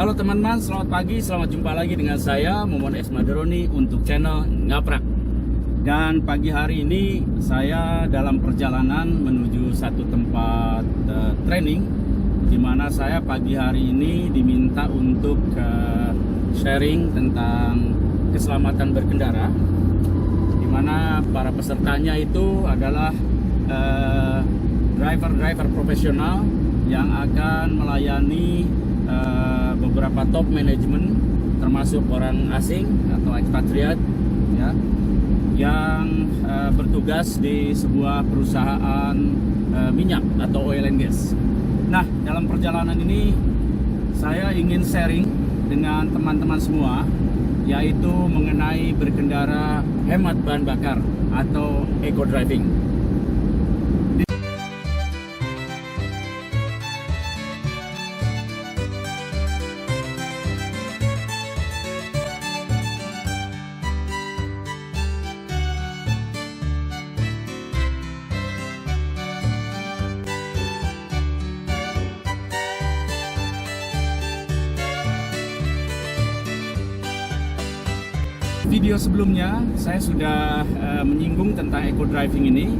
Halo teman-teman, selamat pagi, selamat jumpa lagi dengan saya Momon S. Maderoni untuk channel Ngaprak. Dan pagi hari ini saya dalam perjalanan menuju satu tempat training, di mana saya pagi hari ini diminta untuk sharing tentang keselamatan berkendara, di mana para pesertanya itu adalah driver-driver profesional yang akan melayani beberapa top manajemen, termasuk orang asing atau ekspatriat ya, yang bertugas di sebuah perusahaan minyak atau oil and gas. Nah, dalam perjalanan ini saya ingin sharing dengan teman-teman semua, yaitu mengenai berkendara hemat bahan bakar atau eco driving. Video sebelumnya saya sudah menyinggung tentang eco driving ini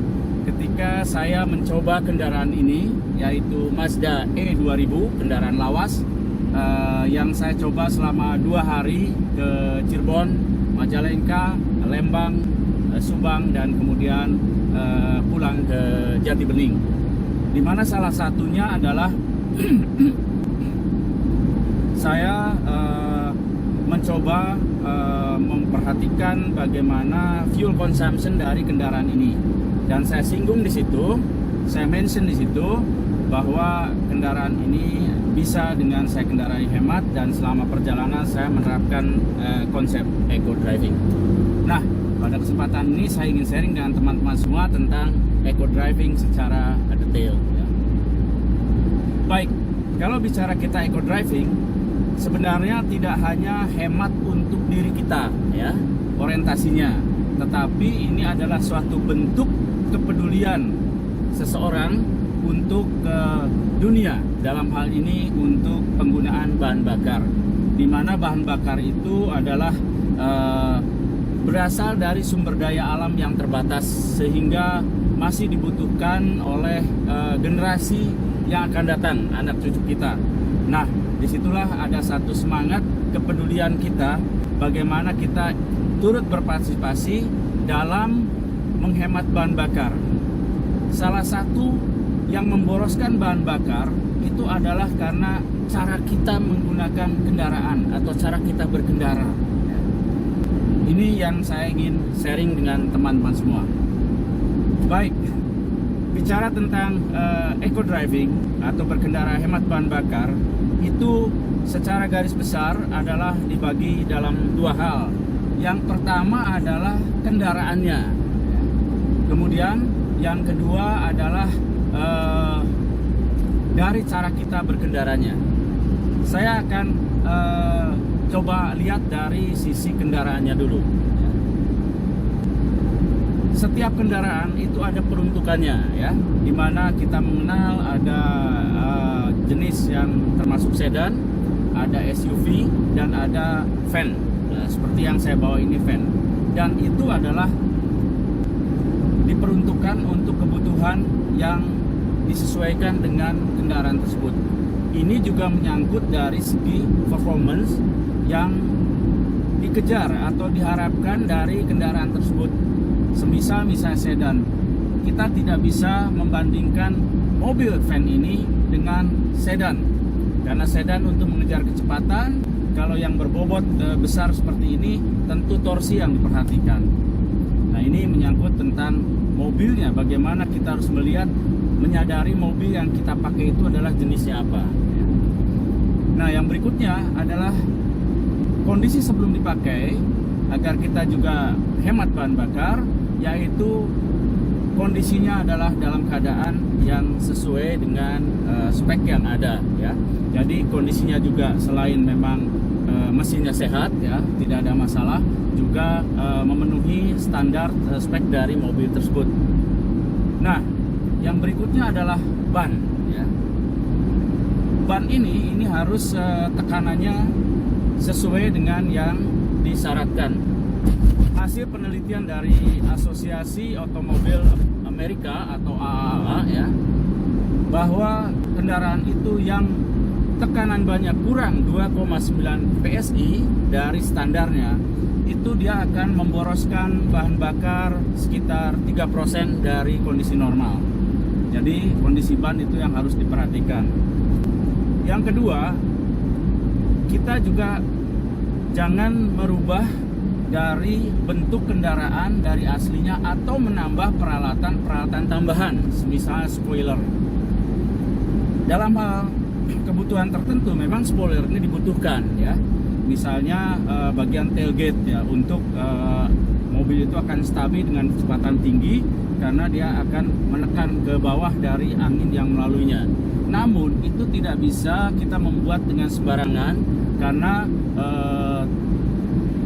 ketika saya mencoba kendaraan ini, yaitu Mazda E2000, kendaraan lawas yang saya coba selama 2 hari ke Cirebon, Majalengka, Lembang, Subang, dan kemudian pulang ke Jati Bening, di mana salah satunya adalah saya mencoba memperhatikan bagaimana fuel consumption dari kendaraan ini, dan saya singgung di situ, saya mention di situ bahwa kendaraan ini bisa dengan saya kendarai hemat, dan selama perjalanan saya menerapkan konsep eco driving. Nah, pada kesempatan ini saya ingin sharing dengan teman-teman semua tentang eco driving secara detail ya. Baik, kalau bicara kita eco driving, sebenarnya tidak hanya hemat untuk diri kita ya orientasinya, tetapi ini adalah suatu bentuk kepedulian seseorang untuk dunia, dalam hal ini untuk penggunaan bahan bakar, di mana bahan bakar itu adalah berasal dari sumber daya alam yang terbatas, sehingga masih dibutuhkan oleh generasi yang akan datang, anak cucu kita. Nah, disitulah ada satu semangat kepedulian kita, bagaimana kita turut berpartisipasi dalam menghemat bahan bakar. Salah satu yang memboroskan bahan bakar itu adalah karena cara kita menggunakan kendaraan atau cara kita berkendara. Ini yang saya ingin sharing dengan teman-teman semua. Baik, bicara tentang eco driving atau berkendara hemat bahan bakar, itu secara garis besar adalah dibagi dalam 2 hal. Yang pertama adalah kendaraannya, kemudian yang kedua adalah dari cara kita berkendaranya. Saya akan coba lihat dari sisi kendaraannya dulu. Setiap kendaraan itu ada peruntukannya ya, dimana kita mengenal ada jenis yang termasuk sedan, ada SUV, dan ada van. Nah, seperti yang saya bawa ini van, dan itu adalah diperuntukkan untuk kebutuhan yang disesuaikan dengan kendaraan tersebut. Ini juga menyangkut dari segi performance yang dikejar atau diharapkan dari kendaraan tersebut. Semisal sedan, kita tidak bisa membandingkan mobil van ini dengan sedan, karena sedan untuk mengejar kecepatan, kalau yang berbobot besar seperti ini tentu torsi yang diperhatikan. Nah, ini menyangkut tentang mobilnya, bagaimana kita harus melihat, menyadari mobil yang kita pakai itu adalah jenisnya apa. Nah, yang berikutnya adalah kondisi sebelum dipakai agar kita juga hemat bahan bakar, yaitu kondisinya adalah dalam keadaan yang sesuai dengan spek yang ada ya. Jadi kondisinya juga selain memang mesinnya sehat ya, tidak ada masalah, juga memenuhi standar spek dari mobil tersebut. Nah, yang berikutnya adalah ban ya. ban ini harus tekanannya sesuai dengan yang disyaratkan. Hasil penelitian dari Asosiasi Otomobil Amerika atau AAA ya, bahwa kendaraan itu yang tekanan bannya kurang 2,9 PSI dari standarnya, itu dia akan memboroskan bahan bakar sekitar 3% dari kondisi normal. Jadi kondisi ban itu yang harus diperhatikan. Yang kedua, kita juga jangan merubah dari bentuk kendaraan dari aslinya atau menambah peralatan tambahan, misalnya spoiler. Dalam hal kebutuhan tertentu memang spoiler ini dibutuhkan ya. Misalnya bagian tailgate ya, untuk mobil itu akan stabil dengan kecepatan tinggi karena dia akan menekan ke bawah dari angin yang melaluinya. Namun itu tidak bisa kita membuat dengan sembarangan karena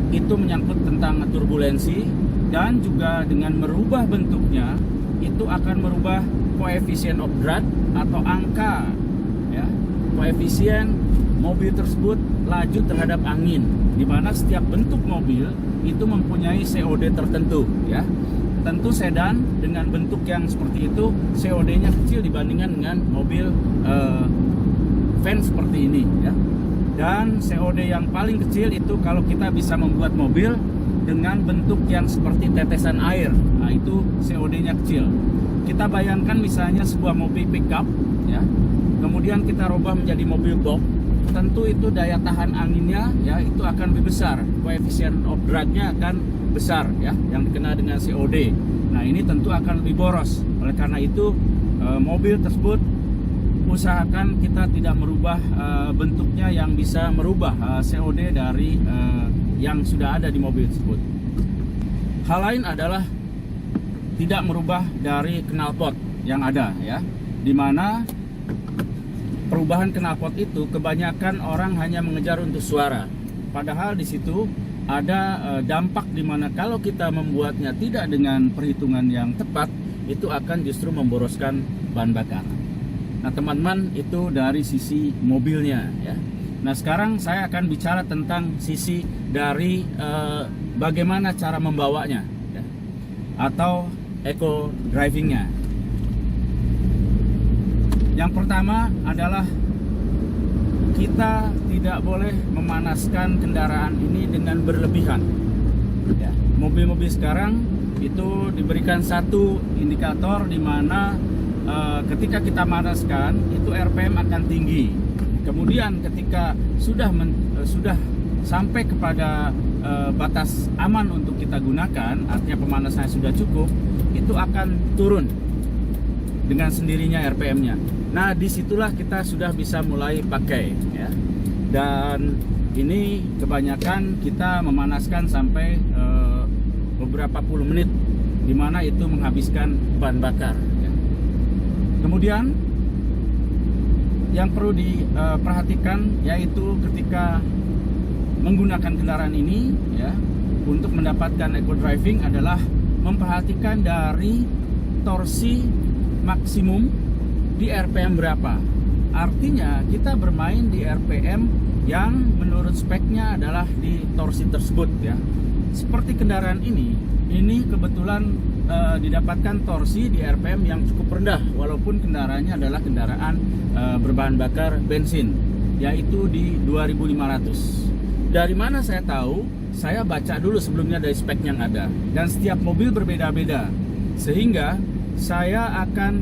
itu menyangkut tentang turbulensi, dan juga dengan merubah bentuknya itu akan merubah koefisien of drag atau angka ya, koefisien mobil tersebut laju terhadap angin, di mana setiap bentuk mobil itu mempunyai COD tertentu ya. Tentu sedan dengan bentuk yang seperti itu COD-nya kecil dibandingkan dengan mobil van seperti ini ya. Dan COD yang paling kecil itu kalau kita bisa membuat mobil dengan bentuk yang seperti tetesan air, nah itu COD-nya kecil. Kita bayangkan misalnya sebuah mobil pickup ya, kemudian kita rubah menjadi mobil box, tentu itu daya tahan anginnya ya itu akan lebih besar, koefisien of drag-nya akan besar ya, yang dikenal dengan COD. Nah ini tentu akan lebih boros. Oleh karena itu mobil tersebut usahakan kita tidak merubah bentuknya yang bisa merubah COD dari yang sudah ada di mobil tersebut. Hal lain adalah tidak merubah dari knalpot yang ada ya, dimana perubahan knalpot itu kebanyakan orang hanya mengejar untuk suara, padahal di situ ada dampak dimana kalau kita membuatnya tidak dengan perhitungan yang tepat, itu akan justru memboroskan bahan bakar. Nah teman-teman, itu dari sisi mobilnya ya. Nah sekarang saya akan bicara tentang sisi dari bagaimana cara membawanya ya, atau eco drivingnya. Yang pertama adalah kita tidak boleh memanaskan kendaraan ini dengan berlebihan ya. Mobil-mobil sekarang itu diberikan satu indikator di mana ketika kita manaskan itu RPM akan tinggi. Kemudian ketika sudah sampai kepada batas aman untuk kita gunakan, artinya pemanasannya sudah cukup, itu akan turun dengan sendirinya RPM-nya. Nah disitulah kita sudah bisa mulai pakai ya. Dan ini kebanyakan kita memanaskan sampai beberapa puluh menit, dimana itu menghabiskan bahan bakar ya. Kemudian yang perlu diperhatikan yaitu ketika menggunakan kendaraan ini ya, untuk mendapatkan eco driving adalah memperhatikan dari torsi maksimum di RPM berapa. Artinya kita bermain di RPM yang menurut speknya adalah di torsi tersebut ya. Seperti kendaraan ini kebetulan didapatkan torsi di RPM yang cukup rendah, walaupun kendaraannya adalah kendaraan berbahan bakar bensin, yaitu di 2500. Dari mana saya tahu? Saya baca dulu sebelumnya dari spek yang ada, dan setiap mobil berbeda-beda, sehingga saya akan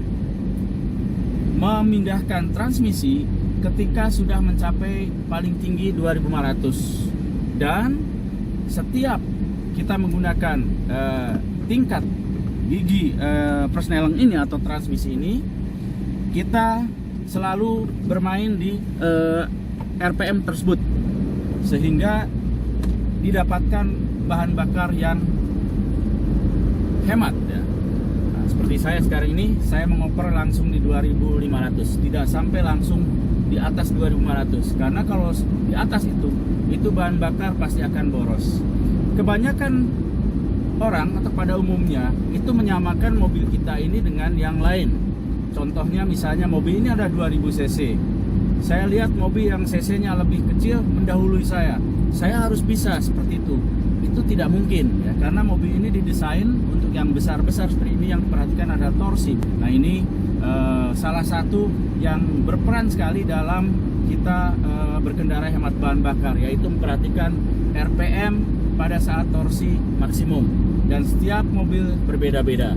memindahkan transmisi ketika sudah mencapai paling tinggi 2500. Dan setiap kita menggunakan tingkat gigi persneleng ini atau transmisi ini, kita selalu bermain di RPM tersebut sehingga didapatkan bahan bakar yang hemat ya. Nah, seperti saya sekarang ini, saya mengoper langsung di 2500, tidak sampai langsung di atas 2500, karena kalau di atas itu bahan bakar pasti akan boros. Kebanyakan orang atau pada umumnya itu menyamakan mobil kita ini dengan yang lain. Contohnya misalnya mobil ini ada 2000 cc. saya lihat mobil yang cc-nya lebih kecil mendahului saya harus bisa seperti itu. Itu tidak mungkin ya, karena mobil ini didesain untuk yang besar-besar seperti ini. Yang diperhatikan ada torsi. Nah ini salah satu yang berperan sekali dalam kita berkendara hemat bahan bakar, yaitu memperhatikan RPM pada saat torsi maksimum. Dan setiap mobil berbeda-beda.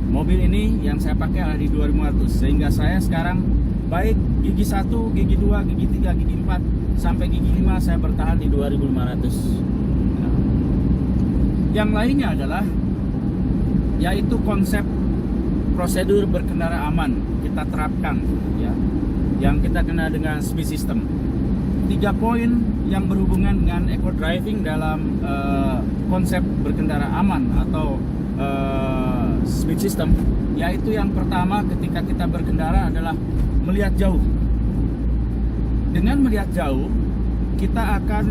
Mobil ini yang saya pakai adalah di 2500, sehingga saya sekarang baik gigi 1, gigi 2, gigi 3, gigi 4 sampai gigi 5 saya bertahan di 2500. Yang lainnya adalah yaitu konsep prosedur berkendara aman kita terapkan ya, yang kita kenal dengan speed system. 3 poin yang berhubungan dengan eco driving dalam konsep berkendara aman atau speed system, yaitu yang pertama ketika kita berkendara adalah melihat jauh. Dengan melihat jauh kita akan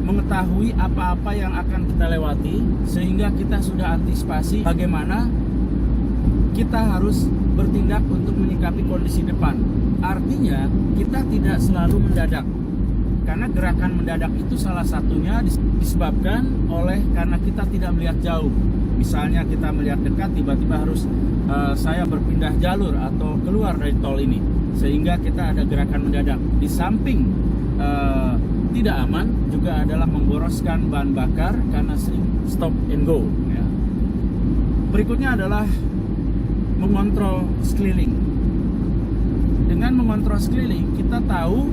mengetahui apa-apa yang akan kita lewati, sehingga kita sudah antisipasi bagaimana kita harus bertindak untuk menyikapi kondisi depan. Artinya kita tidak selalu mendadak, karena gerakan mendadak itu salah satunya disebabkan oleh karena kita tidak melihat jauh. Misalnya kita melihat dekat, tiba-tiba harus saya berpindah jalur atau keluar dari tol ini, sehingga kita ada gerakan mendadak. Di samping tidak aman juga adalah memboroskan bahan bakar karena sering stop and go ya. Berikutnya adalah mengontrol sekeliling. Dengan mengontrol sekeliling kita tahu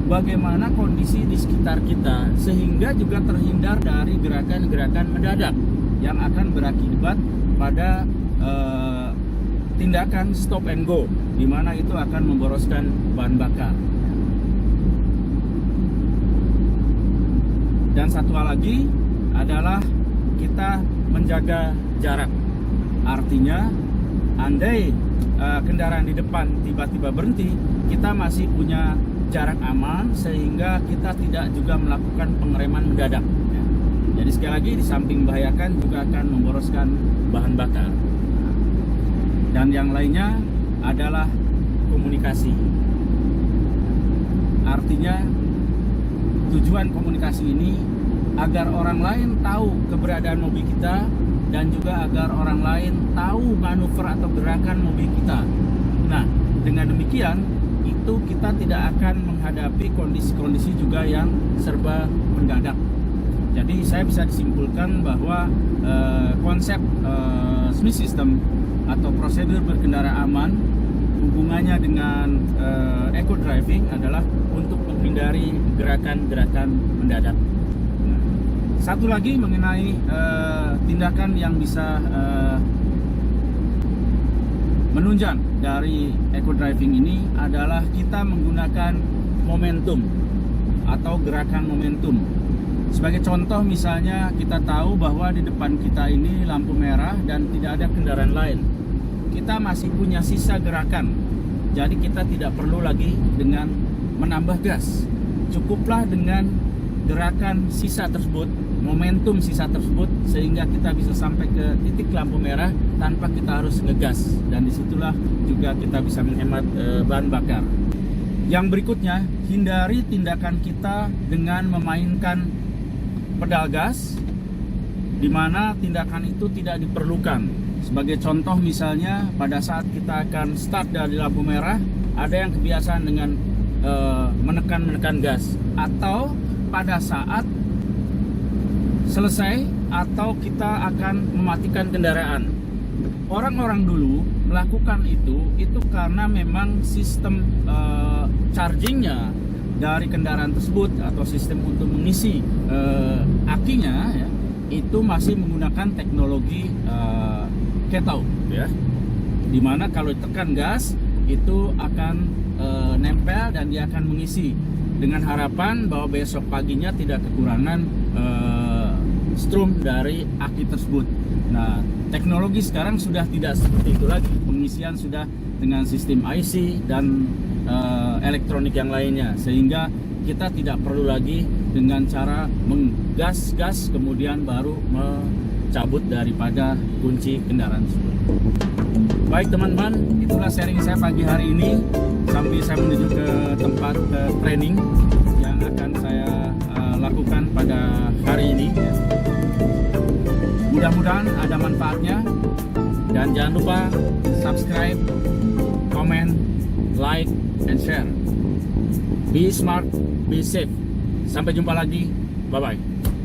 bagaimana kondisi di sekitar kita, sehingga juga terhindar dari gerakan-gerakan mendadak yang akan berakibat pada tindakan stop and go, di mana itu akan memboroskan bahan bakar. Dan satu hal lagi adalah kita menjaga jarak. Artinya andai kendaraan di depan tiba-tiba berhenti, kita masih punya jarak aman sehingga kita tidak juga melakukan pengereman mendadak ya. Jadi sekali lagi, di samping membahayakan juga akan memboroskan bahan bakar. Dan yang lainnya adalah komunikasi. Artinya tujuan komunikasi ini agar orang lain tahu keberadaan mobil kita, dan juga agar orang lain tahu manuver atau gerakan mobil kita. Nah, dengan demikian itu kita tidak akan menghadapi kondisi-kondisi juga yang serba mendadak. Jadi saya bisa disimpulkan bahwa konsep speed system atau prosedur berkendara aman hubungannya dengan eco driving adalah untuk menghindari gerakan-gerakan mendadak. Nah, satu lagi mengenai tindakan yang bisa menunjang dari eco driving ini adalah kita menggunakan momentum atau gerakan momentum. Sebagai contoh, misalnya kita tahu bahwa di depan kita ini lampu merah dan tidak ada kendaraan lain. Kita masih punya sisa gerakan, jadi kita tidak perlu lagi dengan menambah gas. Cukuplah dengan gerakan sisa tersebut, momentum sisa tersebut, sehingga kita bisa sampai ke titik lampu merah tanpa kita harus ngegas, dan disitulah juga kita bisa menghemat bahan bakar. Yang berikutnya, hindari tindakan kita dengan memainkan pedal gas, di mana tindakan itu tidak diperlukan. Sebagai contoh, misalnya pada saat kita akan start dari lampu merah, ada yang kebiasaan dengan menekan gas, atau pada saat selesai atau kita akan mematikan kendaraan. Orang-orang dulu melakukan itu karena memang sistem chargingnya dari kendaraan tersebut atau sistem untuk mengisi akinya ya, itu masih menggunakan teknologi ketau ya, dimana kalau ditekan gas itu akan nempel dan dia akan mengisi, dengan harapan bahwa besok paginya tidak kekurangan strum dari aki tersebut. Nah, teknologi sekarang sudah tidak seperti itu lagi. Pengisian sudah dengan sistem IC dan elektronik yang lainnya, sehingga kita tidak perlu lagi dengan cara menggas kemudian baru mencabut daripada kunci kendaraan tersebut. Baik teman-teman, itulah sharing saya pagi hari ini sambil saya menuju ke tempat training yang akan saya lakukan pada hari ini. Mudah-mudahan ada manfaatnya, dan jangan lupa subscribe, comment, like, and share. Be smart, be safe. Sampai jumpa lagi. Bye-bye.